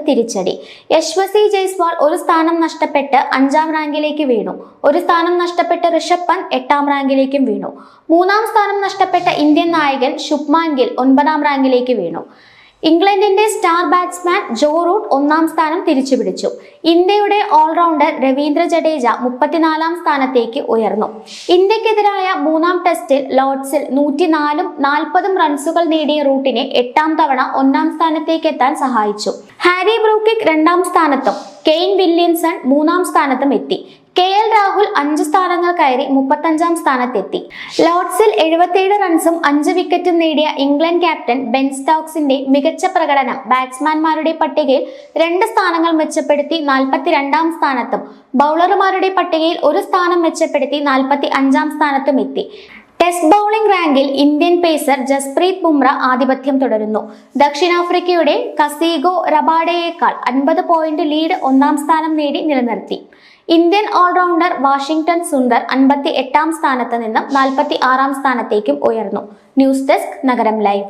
തിരിച്ചടി. യശസ്വി ജയ്സ്വാൾ ഒരു സ്ഥാനം നഷ്ടപ്പെട്ട് 5ാം റാങ്കിലേക്ക് വീണു. ഒരു സ്ഥാനം നഷ്ടപ്പെട്ട ഋഷഭ് പന്ത് 8ാം റാങ്കിലേക്കും വീണു. 3ാം സ്ഥാനം നഷ്ടപ്പെട്ട ഇന്ത്യൻ നായകൻ ശുഭ്മാൻ ഗിൽ 9ാം റാങ്കിലേക്ക് വീണു. ഇംഗ്ലണ്ടിന്റെ സ്റ്റാർ ബാറ്റ്സ്മാൻ ജോ റൂട്ട് 1ാം സ്ഥാനം തിരിച്ചുപിടിച്ചു. ഇന്ത്യയുടെ ഓൾറൗണ്ടർ രവീന്ദ്ര ജഡേജ 34ാം സ്ഥാനത്തേക്ക് ഉയർന്നു. ഇന്ത്യക്കെതിരായ 3ാം ടെസ്റ്റിൽ ലോർഡ്സിൽ 104ഉം 40ഉം റൺസുകൾ നേടിയ റൂട്ടിനെ 8ാം തവണ 1ാം സ്ഥാനത്തേക്ക് എത്താൻ സഹായിച്ചു. ഹാരി ബ്രൂക്കിക് 2ാം സ്ഥാനത്തും കെയ്ൻ വില്യംസൺ 3ാം സ്ഥാനത്തും എത്തി. KL രാഹുൽ 5 സ്ഥാനങ്ങൾ കയറി 35ാം സ്ഥാനത്തെത്തി. ലോർഡ്സിൽ 77 റൺസും 5 വിക്കറ്റും നേടിയ ഇംഗ്ലണ്ട് ക്യാപ്റ്റൻ ബെൻ സ്റ്റോക്സിന്റെ മികച്ച പ്രകടനം ബാറ്റ്സ്മാൻമാരുടെ പട്ടികയിൽ 2 സ്ഥാനങ്ങൾ മെച്ചപ്പെടുത്തി 42ാം സ്ഥാനത്തും ബൗളർമാരുടെ പട്ടികയിൽ 1 സ്ഥാനം മെച്ചപ്പെടുത്തി 45ാം സ്ഥാനത്തും എത്തി. ടെസ്റ്റ് ബൗളിംഗ് റാങ്കിൽ ഇന്ത്യൻ പേസർ ജസ്പ്രീത് ബുംറ ആധിപത്യം തുടരുന്നു. ദക്ഷിണാഫ്രിക്കയുടെ കസീഗോ റബാഡയേക്കാൾ 50 പോയിന്റ് ലീഡ് 1ാം സ്ഥാനം നേടി നിലനിർത്തി. ഇന്ത്യൻ ഓൾറൗണ്ടർ വാഷിംഗ്ടൺ സുന്ദർ 58ാം സ്ഥാനത്ത് നിന്നും 46ാം സ്ഥാനത്തേക്കും ഉയർന്നു. ന്യൂസ് ഡെസ്ക് നഗരം ലൈവ്.